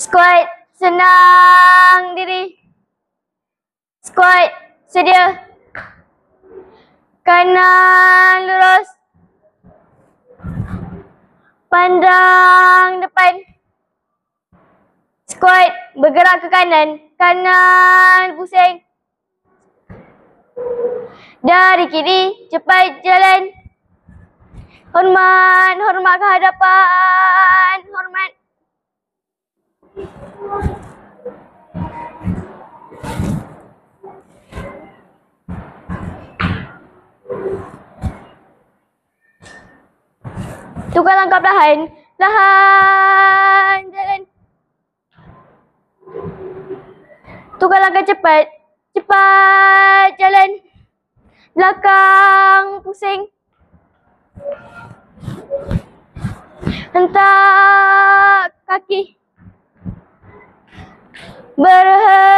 Squat, senang diri. Squat, sedia. Kanan lurus. Pandang depan. Squat, bergerak ke kanan. Kanan pusing. Dari kiri, cepat jalan. Hormat, hormat ke hadapan. Hormat. Tukar langkah perlahan. Perlahan jalan. Tukar langkah cepat. Cepat jalan. Belakang pusing. Hentak kaki. Berhenti.